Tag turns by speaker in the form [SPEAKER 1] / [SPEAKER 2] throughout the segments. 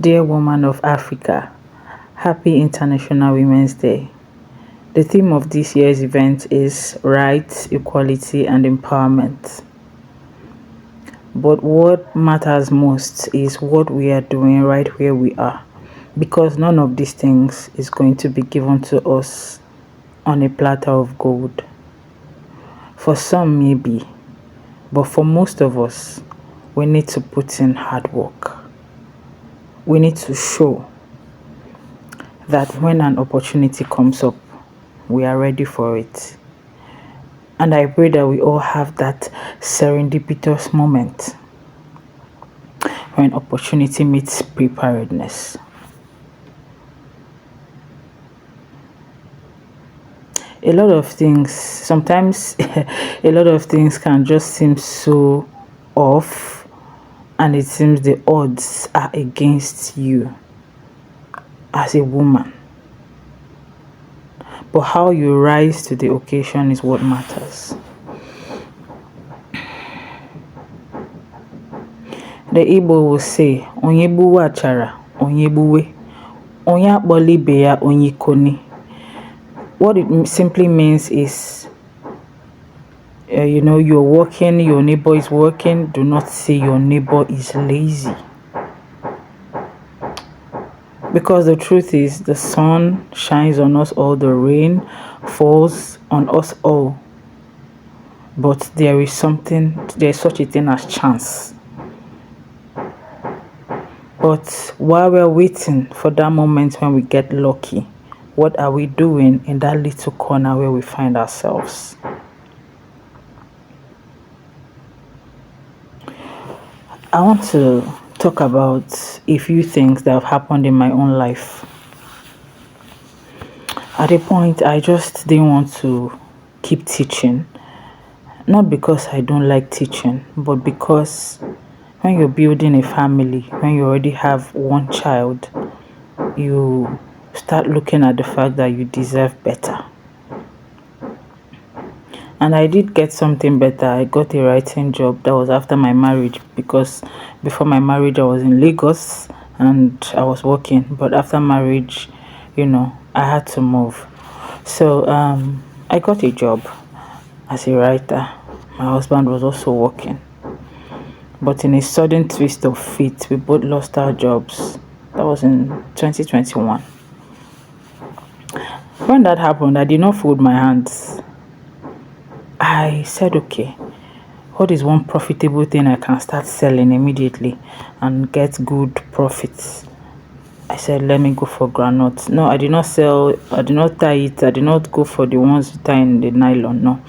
[SPEAKER 1] Dear woman of Africa, happy International Women's Day. The theme of this year's event is rights, equality, and empowerment. But what matters most is what we are doing right where we are, because none of these things is going to be given to us on a platter of gold. For some, maybe, but for most of us, we need to put in hard work. We need to show that when an opportunity comes up, we are ready for it. And I pray that we all have that serendipitous moment when opportunity meets preparedness. A lot of things, sometimes a lot of things can just seem so off, and it seems the odds are against you as a woman. But how you rise to the occasion is what matters. The Igbo will say, Onye buwe achara, onye buwe, onye akpọli ibe ya onye koni. What it simply means is, you're working, your neighbor is working. Do not say your neighbor is lazy. Because the truth is, the sun shines on us all, the rain falls on us all. But there's such a thing as chance. But while we're waiting for that moment when we get lucky, what are we doing in that little corner where we find ourselves? I want to talk about a few things that have happened in my own life. At a point, I just didn't want to keep teaching. Not because I don't like teaching, but because when you're building a family, when you already have one child, you start looking at the fact that you deserve better. And I did get something better. I got a writing job. That was after my marriage, because before my marriage I was in Lagos and I was working, but after marriage, I had to move. So I got a job as a writer. My husband was also working. But in a sudden twist of fate, we both lost our jobs. That was in 2021. When that happened, I did not fold my hands. I said, okay, what is one profitable thing I can start selling immediately and get good profits? I said, let me go for groundnuts. No, I did not tie it. I did not go for the ones you tie in the nylon. No,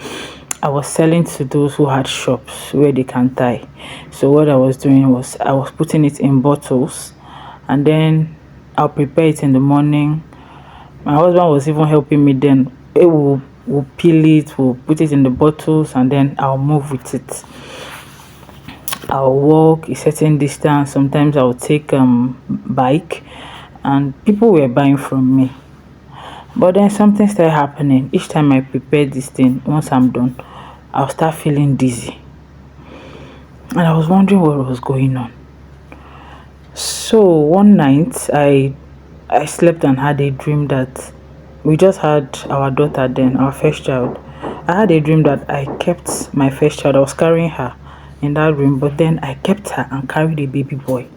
[SPEAKER 1] I was selling to those who had shops where they can tie. So what I was doing was I was putting it in bottles, and then I'll prepare it in the morning. My husband was even helping me then. We'll peel it, we'll put it in the bottles, and then I'll move with it. I'll walk a certain distance. Sometimes I'll take bike, and people were buying from me. But then something started happening. Each time I prepare this thing, once I'm done, I'll start feeling dizzy. And I was wondering what was going on. So one night, I slept and had a dream that we just had our daughter then, our first child. I had a dream that I kept my first child. I was carrying her in that room, but then I kept her and carried a baby boy.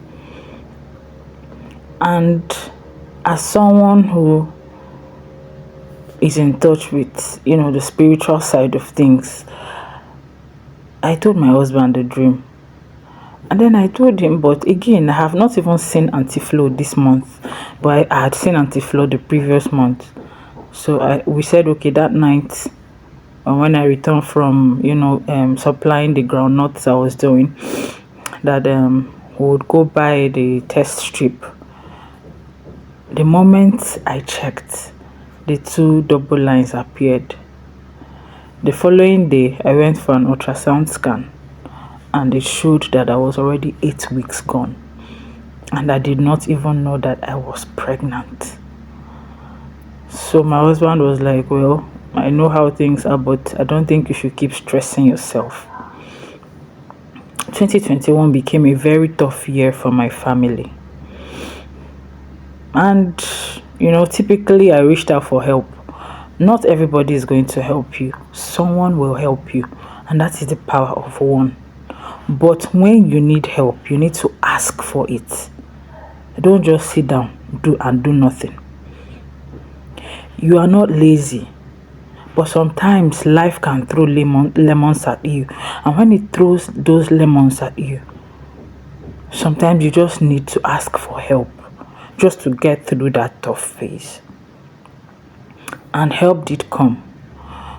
[SPEAKER 1] And as someone who is in touch with, the spiritual side of things, I told my husband the dream. And then I told him, but again, I have not even seen Auntie Flo this month, but I had seen Auntie Flo the previous month. So we said, okay, that night, when I returned from, supplying the groundnuts I was doing, that we would go by the test strip. The moment I checked, the 2 double lines appeared. The following day, I went for an ultrasound scan, and it showed that I was already 8 weeks gone. And I did not even know that I was pregnant. So my husband was like, well, I know how things are, but I don't think you should keep stressing yourself. 2021 became a very tough year for my family. And typically I reached out for help. Not everybody is going to help you. Someone will help you, and that is the power of one. But when you need help, you need to ask for it. Don't just sit down do nothing. You are not lazy, but sometimes life can throw lemons at you, and when it throws those lemons at you, sometimes you just need to ask for help just to get through that tough phase. And help did come.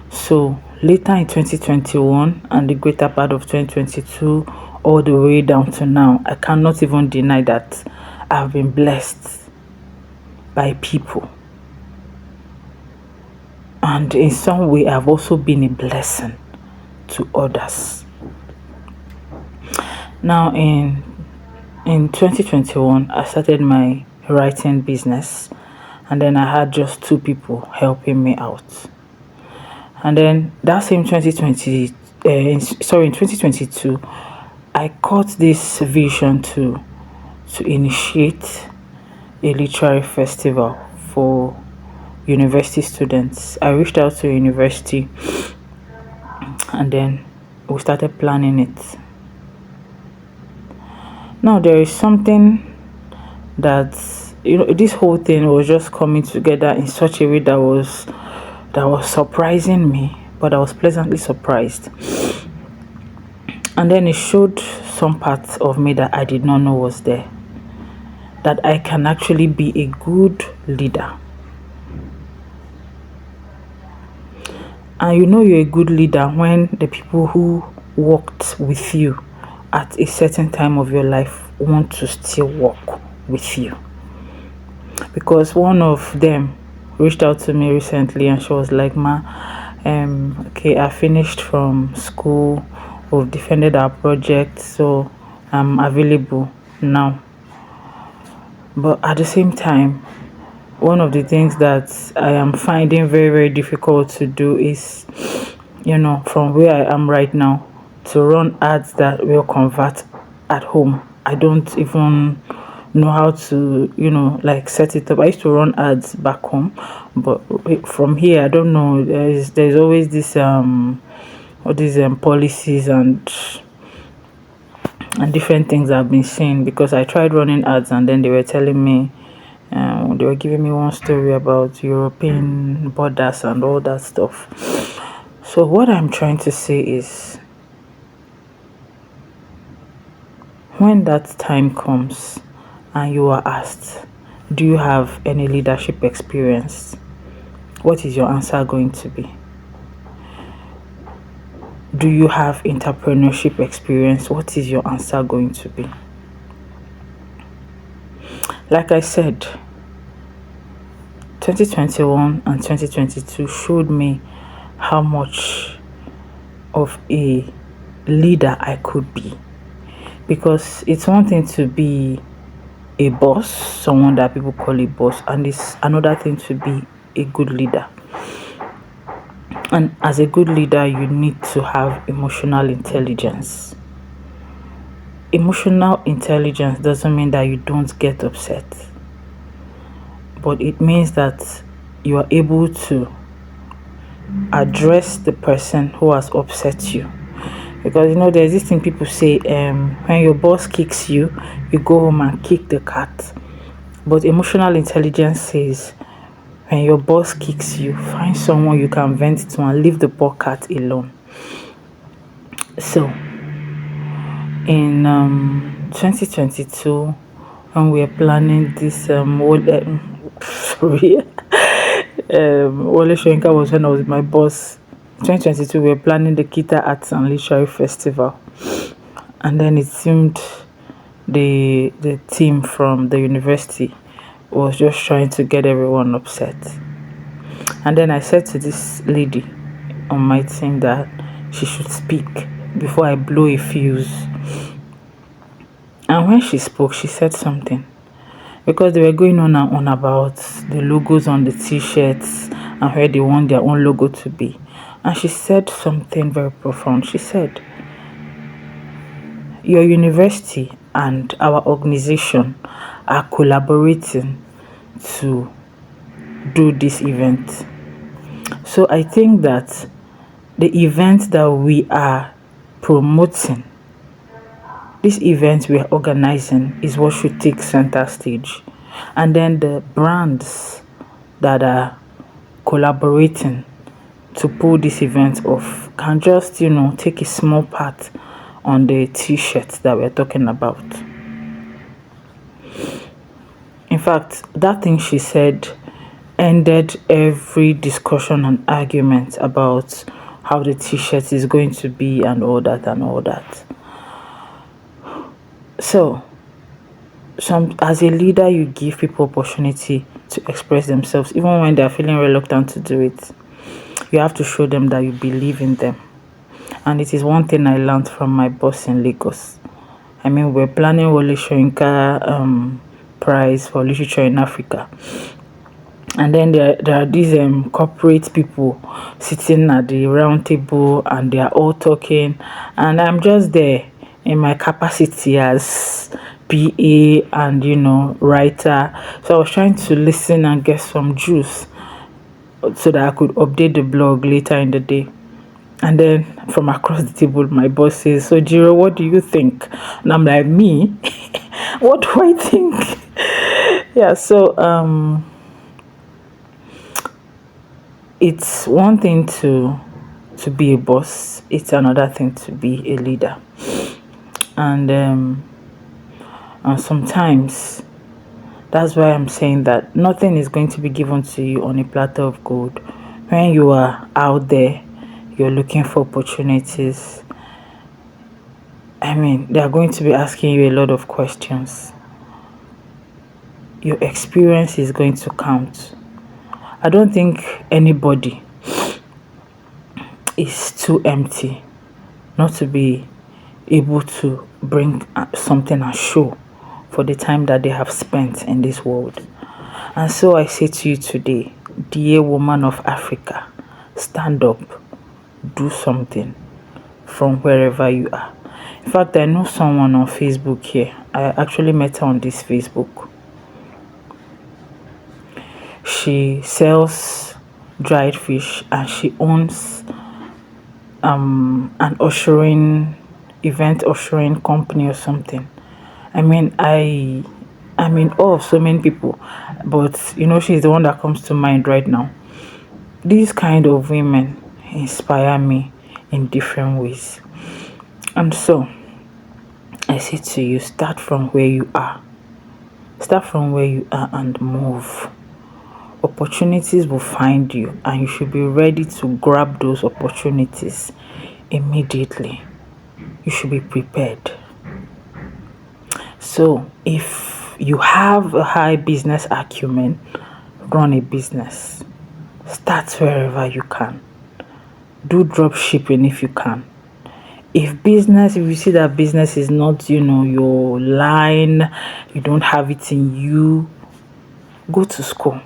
[SPEAKER 1] So later in 2021 and the greater part of 2022, all the way down to now, I cannot even deny that I've been blessed by people. And in some way, I've also been a blessing to others. Now, in 2021, I started my writing business, and then I had just 2 people helping me out. And then that same 2022, I caught this vision to initiate a literary festival for university students. I reached out to a university, and then we started planning it. Now there is something that this whole thing was just coming together in such a way that was surprising me, but I was pleasantly surprised. And then it showed some parts of me that I did not know was there, that I can actually be a good leader. And you're a good leader when the people who worked with you at a certain time of your life want to still work with you. Because one of them reached out to me recently, and she was like, okay, I finished from school, we've defended our project, so I'm available now. But at the same time, one of the things that I am finding very, very difficult to do is, from where I am right now, to run ads that will convert at home. I don't even know how to, set it up. I used to run ads back home, but from here, I don't know. There's always this all these policies and different things I've been seeing, because I tried running ads and then they were telling me, they were giving me one story about European borders and all that stuff. So what I'm trying to say is, when that time comes and you are asked, do you have any leadership experience? What is your answer going to be? Do you have entrepreneurship experience? What is your answer going to be? Like I said, 2021 and 2022 showed me how much of a leader I could be. Because it's one thing to be a boss, someone that people call a boss, and it's another thing to be a good leader. And as a good leader, you need to have emotional intelligence. Emotional intelligence doesn't mean that you don't get upset, but it means that you are able to address the person who has upset you. Because there's this thing people say, when your boss kicks you, you go home and kick the cat. But emotional intelligence says, when your boss kicks you, find someone you can vent to and leave the poor cat alone. So in 2022, when we were planning this Wole Soyinka was when I was my boss. 2022, we were planning the Kita Arts and Literary Festival, and then it seemed the team from the university was just trying to get everyone upset. And then I said to this lady on my team that she should speak before I blow a fuse. And when she spoke, she said something, because they were going on and on about the logos on the t-shirts and where they want their own logo to be. And she said something very profound. She said, your university and our organization are collaborating to do this event. So I think that the event that we are promoting, this event we are organizing, is what should take center stage. And then the brands that are collaborating to pull this event off can just, take a small part on the t-shirts that we're talking about. In fact, that thing she said ended every discussion and argument about how the t-shirt is going to be and all that and all that. So, as a leader, you give people opportunity to express themselves, even when they're feeling reluctant to do it. You have to show them that you believe in them. And it is one thing I learned from my boss in Lagos. I mean, we're planning Wole Soyinka prize for literature in Africa. And then there are these corporate people sitting at the round table and they are all talking. And I'm just there in my capacity as PA and, writer. So I was trying to listen and get some juice so that I could update the blog later in the day. And then from across the table, my boss says, "So Jiro, what do you think?" And I'm like, "Me? What do I think?" Yeah, so it's one thing to be a boss, it's another thing to be a leader. And sometimes that's why I'm saying that nothing is going to be given to you on a platter of gold. When you are out there, you're looking for opportunities. I mean, they are going to be asking you a lot of questions. Your experience is going to count. I don't think anybody is too empty not to be able to bring something and show for the time that they have spent in this world. And so I say to you today, dear woman of Africa, stand up, do something from wherever you are. In fact, I know someone on Facebook here. I actually met her on this Facebook. She sells dried fish and she owns an event ushering company or something. I mean, I'm in awe of so many people, but she's the one that comes to mind right now. These kind of women inspire me in different ways. And so I say to you, start from where you are. Start from where you are and move. Opportunities will find you, and you should be ready to grab those opportunities immediately. You should be prepared. So if you have a high business acumen, run a business. Start wherever you can. Do drop shipping if you can. If you see that business is not, your line, you don't have it in you, go to school.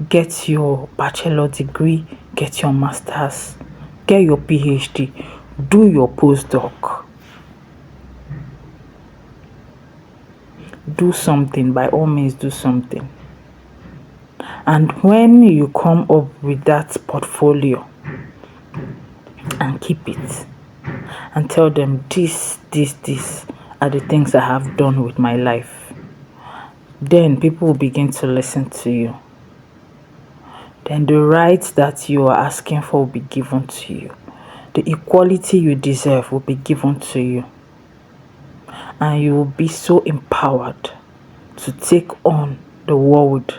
[SPEAKER 1] Get your bachelor degree, get your master's, get your PhD, do your postdoc. Do something, by all means, do something. And when you come up with that portfolio, and keep it, and tell them this are the things I have done with my life, then people will begin to listen to you. Then the rights that you are asking for will be given to you. The equality you deserve will be given to you. And you will be so empowered to take on the world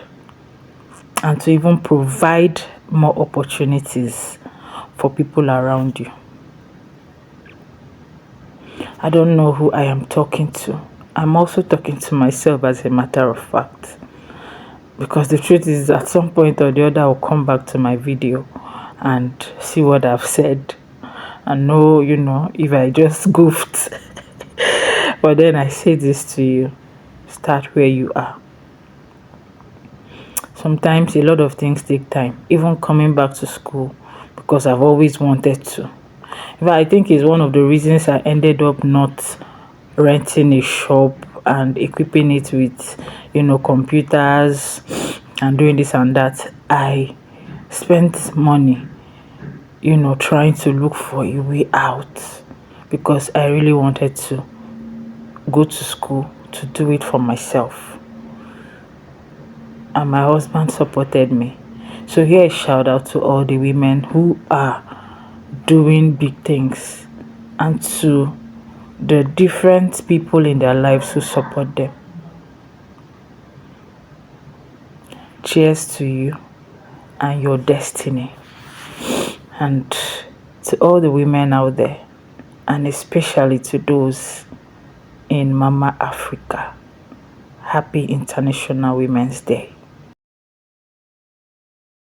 [SPEAKER 1] and to even provide more opportunities for people around you. I don't know who I am talking to. I'm also talking to myself, as a matter of fact. Because the truth is, at some point or the other, I'll come back to my video and see what I've said. And know, if I just goofed. But then I say this to you. Start where you are. Sometimes a lot of things take time. Even coming back to school, because I've always wanted to. In fact, I think it's one of the reasons I ended up not renting a shop and equipping it with, computers and doing this and that. I spent money, trying to look for a way out because I really wanted to go to school to do it for myself. And my husband supported me. So here a shout out to all the women who are doing big things and to the different people in their lives who support them. Cheers to you and your destiny. And to all the women out there, and especially to those in Mama Africa, happy International Women's Day.